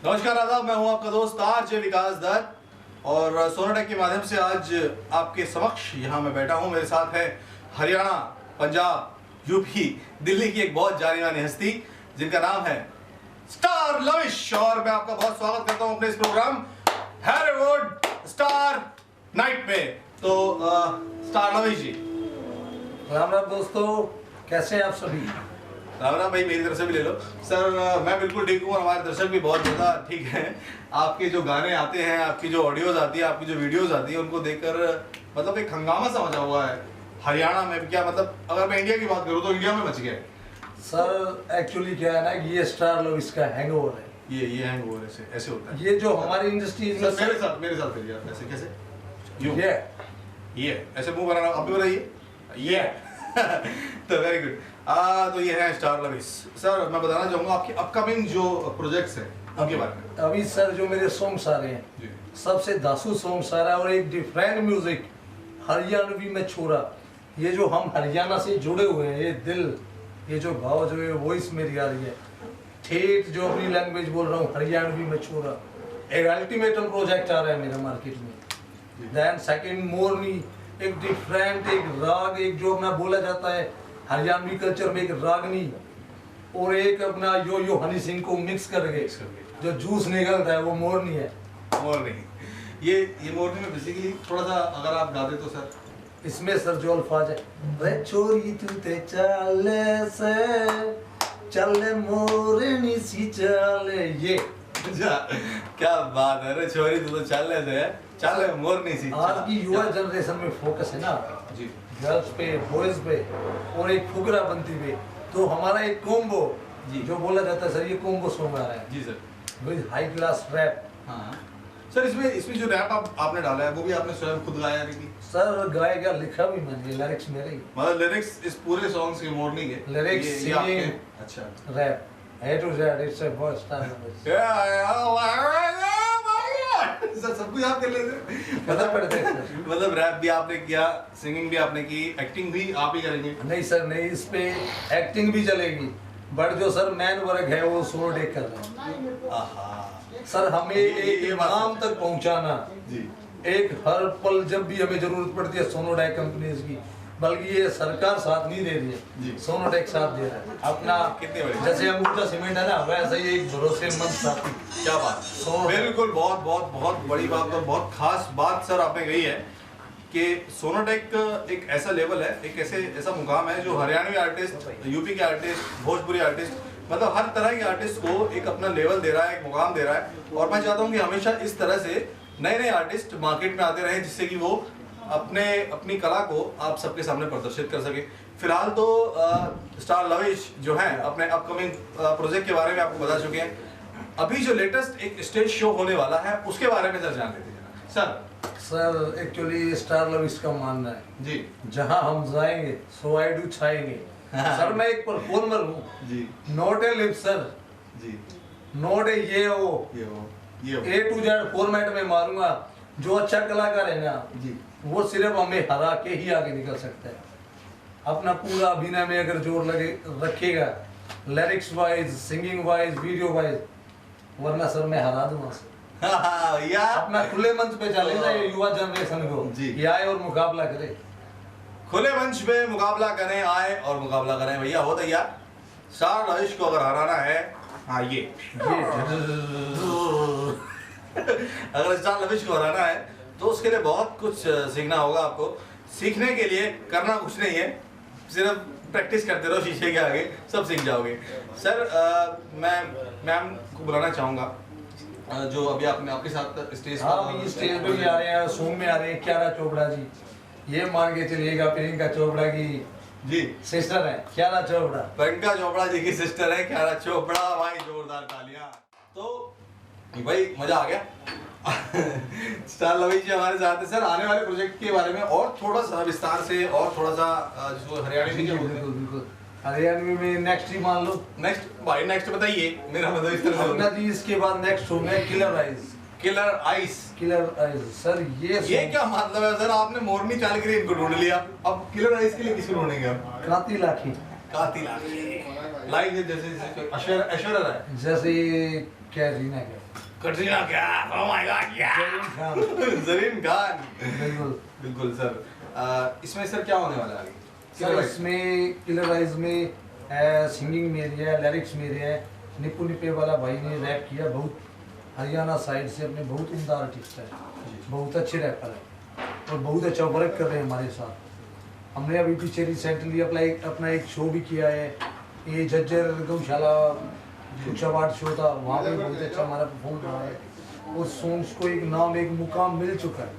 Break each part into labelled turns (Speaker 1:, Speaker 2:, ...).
Speaker 1: नमस्कार आदाब, मैं हूं आपका दोस्त आरजे विकास दत्त और सोनोटेक के माध्यम से आज आपके समक्ष यहां मैं बैठा हूं। मेरे साथ है हरियाणा, पंजाब, यूपी, दिल्ली की एक बहुत जानी मानी हस्ती जिनका नाम है स्टार लविश। और मैं आपका बहुत स्वागत करता हूं अपने इस प्रोग्राम हैरीवुड स्टार नाइट में। तो स्टार लविश जी,
Speaker 2: राम राम दोस्तों, कैसे हैं आप सभी?
Speaker 1: राम राम भाई, मेरी तरफ से भी ले लो सर। मैं बिल्कुल ठीक हूँ और हमारे दर्शक भी बहुत ज़्यादा ठीक हैं। आपके जो गाने आते हैं, आपकी जो ऑडियोज आती है, आपकी जो वीडियोज आती है, उनको देखकर मतलब एक हंगामा सा मचा हुआ है हरियाणा में। क्या मतलब, अगर मैं इंडिया की बात करूँ तो इंडिया में मच गया है
Speaker 2: सर। एक्चुअली क्या है ना, ये स्टार लव इसका हैंगओवर है।
Speaker 1: ये हैंगओवर ऐसे होता है।
Speaker 2: ये जो हमारी इंडस्ट्री
Speaker 1: सर मेरे साथ करिए आप। ऐसे कैसे? यूं ये ऐसे मुंह बनाना, आप भी बनाइए ये तो वेरी गुड। तो ये है स्टार लविश। सर मैं बताना चाहूंगा आपकी अपकमिंग जो प्रोजेक्ट्स हैं उनके बारे में।
Speaker 2: अभी सर जो मेरे सॉन्ग्स आ रहे हैं, सबसे दासू सॉन्ग्स आ रहा है और एक डिफरेंट म्यूजिक हरियाणवी में छोड़ा। ये जो हम हरियाणा से जुड़े हुए हैं, ये दिल, ये जो भाव, जो ये वॉइस मेरी आ रही है, ठेठ जो अपनी लैंग्वेज बोल रहा हूँ हरियाणवी में छोड़ा। एक अल्टीमेटम प्रोजेक्ट आ रहा है मेरा मार्केट में। देन सेकंड मोरनी, एक डिफरेंट, एक राग, एक जो अपना बोला जाता है हरियाणवी कल्चर में एक रागनी, और एक अपना यो यो हनी सिंह को मिक्स करके जो जूस निकलता है वो मोरनी है।
Speaker 1: मोरनी, ये मोरनी में बेसिकली थोड़ा सा अगर आप गा दे तो सर।
Speaker 2: इसमें सर जो अल्फाज है, रे छोरी तू ते चाले से चले मोरनी सी चले, ये
Speaker 1: क्या बात है। रे छोरी तू तो चल से मोरनी सी।
Speaker 2: आज की युवा जनरेशन में फोकस है ना
Speaker 1: जी,
Speaker 2: गर्ल्स पे, बॉयज पे और एक फुकरा बनती पे। तो हमारा एक कॉम्बो
Speaker 1: जी
Speaker 2: जो बोला जाता है सर, ये कॉम्बो सॉन्ग आ रहा है
Speaker 1: जी sir.
Speaker 2: With high class rap.
Speaker 1: हाँ सर, इसमें जो रैप आपने डाला है वो भी आपने स्वयं खुद गाया है कि?
Speaker 2: सर गाएगा, लिखा भी मैंने, लिरिक्स मेरे ही।
Speaker 1: मतलब लिरिक्स इस पूरे सॉन्ग्स के मोरनी के
Speaker 2: लिरिक्स,
Speaker 1: ये आपके?
Speaker 2: सिंगिंग,
Speaker 1: अच्छा,
Speaker 2: rap, A to Z, it's a first time.
Speaker 1: Sir सब कुछ आप कर लेते हैं।
Speaker 2: पता पड़ता है सर।
Speaker 1: मतलब रैप भी आपने किया, सिंगिंग भी आपने की, एक्टिंग भी आप ही करेंगे?
Speaker 2: नहीं सर नहीं, इस पे एक्टिंग भी चलेगी, बट जो सर मैन वर्क है वो सोनोटेक कर रहे हैं।
Speaker 1: आहा
Speaker 2: सर हमें एक नाम तक पहुंचाना
Speaker 1: जी।
Speaker 2: एक हर पल जब भी हमें जरूरत पड़ती है सोनोटेक कंपनीज की, बल्कि ये सरकार साथ नहीं दे रही
Speaker 1: जी।
Speaker 2: है, सोनोटेक साथ दे रहा है अपना।
Speaker 1: कितने बड़े,
Speaker 2: जैसे अंबुजा सीमेंट है ना, वैसे ही एक भरोसेमंद साथी।
Speaker 1: क्या बात, बिल्कुल बहुत बहुत बहुत बड़ी बात और बहुत खास बात सर आपने कही है कि सोनोटेक एक ऐसा लेवल है, एक ऐसा मुकाम है जो हरियाणवी आर्टिस्ट, यूपी के आर्टिस्ट, भोजपुरी आर्टिस्ट, मतलब हर तरह के आर्टिस्ट को एक अपना लेवल दे रहा है, एक मुकाम दे रहा है। और मैं चाहता हूँ कि हमेशा इस तरह से नए नए आर्टिस्ट मार्केट में आते रहें, जिससे कि वो अपनी कला को आप सबके सामने प्रदर्शित कर सके। फिलहाल तो स्टार लविश जो है अपने अपकमिंग प्रोजेक्ट के बारे में आपको बता चुके हैं। अभी जो लेटेस्ट एक स्टेज शो होने वाला है उसके बारे में सर जान लेते हैं sir.
Speaker 2: Sir actually star love इसका मानना है
Speaker 1: जी,
Speaker 2: जहां हम जाएंगे सो आई डू छाएंगे। सर मैं एक परफॉर्मर हूँ
Speaker 1: जी
Speaker 2: नॉट ए लिप सर,
Speaker 1: जी,
Speaker 2: नॉट ए ये वो ए टू जेड फॉर्मेट में मारूंगा। जो अच्छा कलाकार है ना
Speaker 1: जी,
Speaker 2: वो सिर्फ हमें हरा के ही आगे निकल सकता है। अपना पूरा अभिनय में अगर जोर लगे रखेगा, lyrics wise, singing wise, video wise, वरना सर मैं हरा दूंगा सर।
Speaker 1: या
Speaker 2: अपना खुले मंच पे चले जाए युवा जनरेशन को
Speaker 1: जी।
Speaker 2: कि आए और मुकाबला करे।
Speaker 1: खुले मंच पे मुकाबला करें, आए और मुकाबला करें। भैया हो तैयार? स्टार लविश को अगर हराना है, हाँ ये अगर स्टार लविश को हराना है तो उसके लिए बहुत कुछ सीखना होगा आपको। सीखने के लिए करना कुछ नहीं है, सिर्फ प्रैक्टिस करते रहो शीशे के आगे, सब सीख जाओगे। सर मैं मैम को बुलाना चाहूँगा जो अभी आपके साथ स्टेज
Speaker 2: पर स्टेज पे भी आ रहे हैं, सॉन्ग में आ रहे हैं क्यारा चोपड़ा जी। ये मान के चलिएगा प्रियंका चोपड़ा की
Speaker 1: जी
Speaker 2: सिस्टर है क्यारा चोपड़ा।
Speaker 1: प्रियंका चोपड़ा जी की सिस्टर है क्यारा चोपड़ा। भाई जोरदार तालियां। तो भाई मजा आ गया। स्टार लविश जी हमारे साथ है। सर आने वाले प्रोजेक्ट के बारे में और थोड़ा सा विस्तार से और थोड़ा सा जिसको हरियाणवी में
Speaker 2: बिल्कुल हरियाणवी में नेक्स्ट ही मान लो।
Speaker 1: नेक्स्ट भाई, नेक्स्ट बताइए। मेरा मतलब इस तरह
Speaker 2: अपना जी इसके बाद नेक्स्ट हो गया killer eyes.
Speaker 1: Killer ice,
Speaker 2: killer eyes sir
Speaker 1: ये क्या मतलब है सर? आपने मोरनी चाल के लिए इनको ढूंढ लिया, अब किलर आइस के लिए किसको ढूंढेंगे आप?
Speaker 2: काती लाखी,
Speaker 1: कातिल लाइक जैसे ऐश्वर्या राय,
Speaker 2: जैसे Katrina Kaif.
Speaker 1: Katrina Kaif, oh my God,
Speaker 2: Zareen Khan.
Speaker 1: Zareen Khan,
Speaker 2: बिल्कुल
Speaker 1: बिल्कुल सर। इसमें सर क्या होने वाला है आगे?
Speaker 2: सर इसमें किलर आइज में सिंगिंग मेरी है, लिरिक्स मेरे हैं। निप्पू निप्पे वाला भाई ने रैप किया, बहुत हरियाणा साइड से, अपने बहुत उम्दा आर्टिस्ट है, बहुत अच्छे रैपर है और बहुत अच्छा वर्क कर रहे हैं हमारे साथ। हमने अभी पीछे रिसेंटली अपना एक शो भी किया है, ये जज्जर गौशाला कुछ अवार्ड शो था, वहाँ पे बहुत अच्छा हमारा परफॉर्म रहा है और सॉन्ग्स को एक नाम, एक मुकाम मिल चुका है।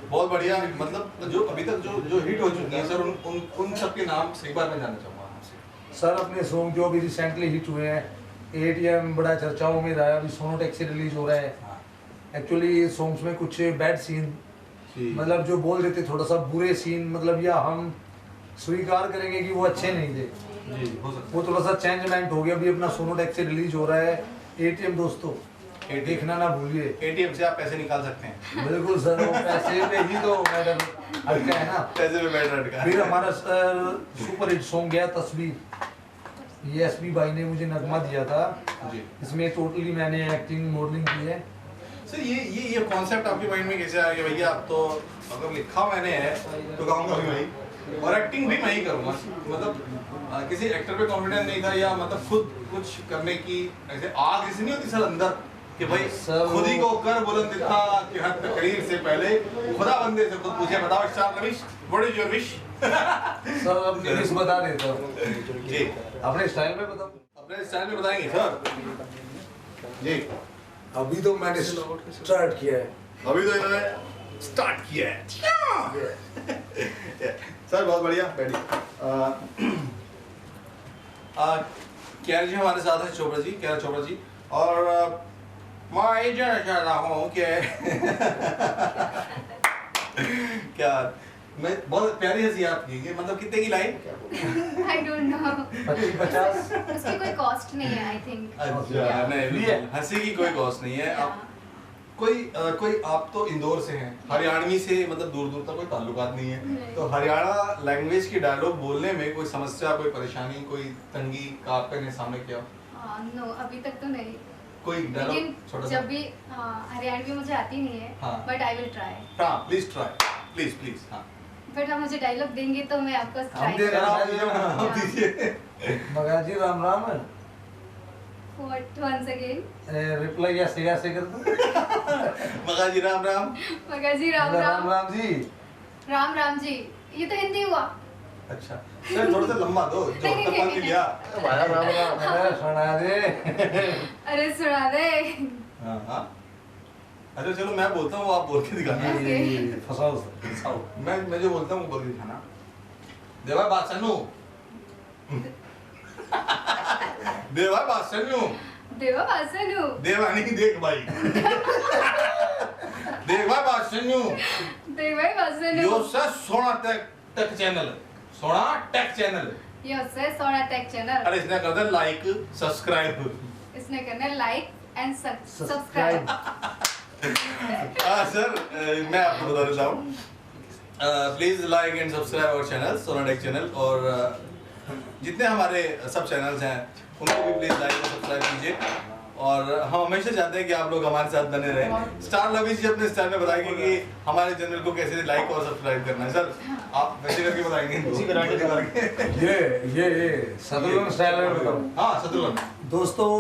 Speaker 1: बहुत बढ़िया। मतलब जो अभी तक जो हिट हो चुके हैं सर, उन सबके नाम एक बार मैं जानना चाहूँगा आपसे।
Speaker 2: सर अपने सॉन्ग जो अभी रिसेंटली हिट हुए हैं, एटीएम बड़ा चर्चाओं में रहा है, अभी सोनोटेक से रिलीज हो रहा है। एक्चुअली सॉन्ग्स में कुछ बैड सीन, मतलब जो बोल रहे थे थोड़ा सा बुरे सीन, मतलब या हम स्वीकार करेंगे कि वो अच्छे नहीं थे,
Speaker 1: जी, हो सकता
Speaker 2: वो थोड़ा सा चेंजमेंट हो गया। अभी अपना सोनोटेक से रिलीज हो रहा है एटीएम, दोस्तों देखना ना भूलिए।
Speaker 1: है। एटीएम से आप पैसे निकाल सकते हैं।
Speaker 2: बिल्कुल सर, वो पैसे पे ही तो मैडम अटका है ना,
Speaker 1: पैसे में बैठ रखा है।
Speaker 2: फिर हमारा सुपर हिट सॉन्ग गया तस्वीर, ये एसपी भाई ने मुझे नगमा दिया था
Speaker 1: जी
Speaker 2: इसमें, टोटली मैंने एक्टिंग मॉडलिंग की है।
Speaker 1: सर, ये कॉन्सेप्ट आपके माइंड में कैसे आया कि भैया अब तो अगर लिखा मैंने है तो गाऊंगा भी वही और एक्टिंग भी मैं ही करूँगा? मतलब किसी एक्टर पे कॉन्फिडेंस नहीं था या मतलब खुद कुछ करने की ऐसे आग ऐसी नहीं होती सर अंदर कि भाई
Speaker 2: सर,
Speaker 1: खुद ही को कर बुलंद इतना कि हद तकरीर से पहले खुदा बंदे से खुद पूछे, बताओ star Ravish, what is your wish?
Speaker 2: Sir अपनी विश बता देता हूँ,
Speaker 1: जी,
Speaker 2: अपने स्टाइल में बताओ।
Speaker 1: अपने स्टाइल में बताएंगे सर। जी,
Speaker 2: अभी तो मैंने स्टार्ट किया है।
Speaker 1: अभी तो इन्होंने स्टार्ट किया है। सर बहुत बढ़िया, बैठिए। कैर जी हमारे साथ हैं, चोपड़ा जी, कैर चोपड़ा जी। और मैं ये जानना चाह रहा हूँ कि क्या मैं बहुत प्यारी हंसी आपकी, ये मतलब कितने की लाइन?
Speaker 3: I don't know.
Speaker 2: 50
Speaker 3: उसकी कोई कॉस्ट नहीं है, I think.
Speaker 1: अच्छा, नहीं बिल्कुल, हंसी की कोई कॉस्ट नहीं है। आप कोई आप तो इंदौर से हैं, हरियाणवी से मतलब दूर दूर तक कोई ताल्लुकात नहीं है,
Speaker 3: नहीं।
Speaker 1: तो हरियाणा लैंग्वेज की डायलॉग बोलने में कोई समस्या, कोई परेशानी, कोई तंगी का आपने सामने किया?
Speaker 3: No, अभी तक तो नहीं।
Speaker 1: कोई डायलॉग
Speaker 3: लेकिन
Speaker 1: छोटा सा?
Speaker 3: जब भी हरियाणवी मुझे आती नहीं है,
Speaker 1: हाँ।
Speaker 3: but I will try.
Speaker 1: हाँ, प्लीज ट्राई, प्लीज हाँ।
Speaker 3: But आप मुझे डायलॉग देंगे तो मैं आपको
Speaker 2: हम
Speaker 3: try
Speaker 2: दे रहे
Speaker 3: करूँगी।
Speaker 2: हैं।
Speaker 1: आप दीजिए।
Speaker 2: मगा जी राम राम,
Speaker 3: What once again?
Speaker 2: रिप्लाई ऐसे ऐसे कर दो।
Speaker 1: मगा जी राम राम।
Speaker 3: मगर जी राम
Speaker 2: राम
Speaker 3: राम।
Speaker 2: राम जी।
Speaker 3: राम राम जी, ये तो हिंदी हुआ।
Speaker 1: अच्छा सर, थोड़ा सा लंबा दो, जो तक मान लिया।
Speaker 2: हमारा राम राम, अरे सुना दे।
Speaker 3: अरे सुना दे।
Speaker 1: हाँ हाँ, अच्छा चलो मैं बोलता हूँ, आप बोल के दिखाना।
Speaker 3: Okay.
Speaker 2: फसाओ।
Speaker 1: मैं जो बोलता हूँ वो बोल के दिखाना। देवा बात सुनो। देवा बात सुनो।
Speaker 3: देवा बासनु।
Speaker 1: देवा नहीं, देख भाई। देवा बात सुनो।
Speaker 3: देवा बासनु।
Speaker 1: यो सर सोना tech channel, Sona tech channel.
Speaker 3: ये उससे सोना टेक चैनल।
Speaker 1: अरे इसने कर दे लाइक, सब्सक्राइब।
Speaker 3: इसने करना लाइक एंड सब्सक्राइब।
Speaker 1: सर मैं आपको बता देता हूँ, please like and subscribe our channel Sona tech channel, और जितने हमारे सब चैनल्स हैं उनको भी प्लीज लाइक और सब्सक्राइब कीजिए। और हम हमेशा चाहते हैं कि आप लोग हमारे साथ बने रहें। स्टार लवीज जी अपने स्टाइल में बताएंगे कि हमारे चैनल को कैसे लाइक और सब्सक्राइब करना है। सर आप वैसे करके बताएंगे।
Speaker 2: ये सदुलन स्टाइल में बताओ।
Speaker 1: हाँ सदुलन।
Speaker 2: दोस्तों,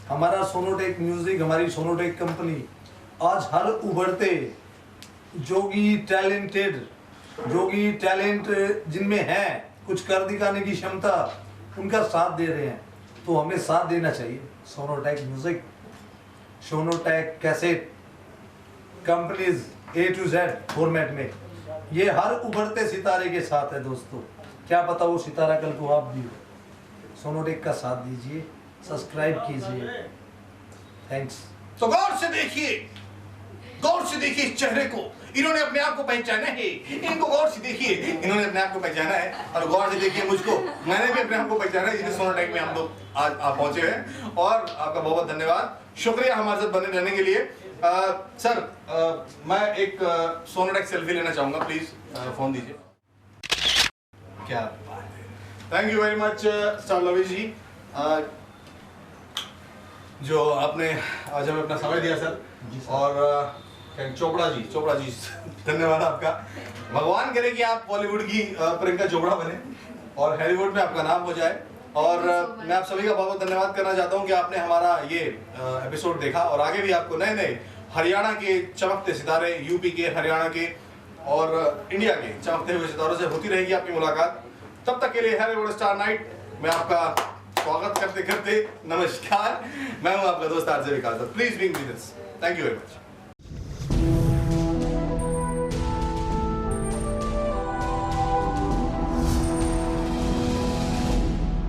Speaker 2: हमारा सोनोटेक म्यूजिक, हमारी सोनोटेक कंपनी आज हर उभरते जो कि टैलेंट जिनमें है, कुछ कर दिखाने की क्षमता, उनका साथ दे रहे हैं, तो हमें साथ देना चाहिए। Sonotek music, Sonotek cassette companies A to Z format में, ये हर उभरते सितारे के साथ है दोस्तों। क्या पता वो सितारा कल को आप भी हो। सोनोटेक का साथ दीजिए, सब्सक्राइब कीजिए। थैंक्स।
Speaker 1: तो गौर से देखिए इस चेहरे को, इन्होंने अपने आप को पहचाना है। इनको गौर से देखिए, इन्होंने अपने आप को पहचाना है, और गौर से देखिए मुझको, मैंने भी अपने आप को पहचाना है, जिससे सोनोटेक में हम लोग आज आप पहुंचे हैं। और आपका बहुत बहुत धन्यवाद, शुक्रिया हमारे साथ बने रहने के लिए। सर मैं एक सोनोटेक सेल्फी लेना चाहूंगा, प्लीज फोन दीजिए। क्या बात है, thank you very much star Lovey ji. जो आपने आज हमें अपना समय दिया सर। और चोपड़ा जी धन्यवाद आपका। भगवान करे कि आप बॉलीवुड की प्रियंका चोपड़ा बने और हॉलीवुड में आपका नाम हो जाए। और मैं आप सभी का बहुत बहुत धन्यवाद करना चाहता हूं कि आपने हमारा ये एपिसोड देखा और आगे भी आपको नए नए हरियाणा के चमकते सितारे, यूपी के, हरियाणा के और इंडिया के चमकते हुए सितारों से होती रहेगी आपकी मुलाकात। तब तक के लिए हॉलीवुड स्टार नाइट में आपका स्वागत करते करते नमस्कार। मैं हूं आपका दोस्त RJ Vikas. Please be with us. Thank you very much.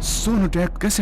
Speaker 4: Sonotek cassette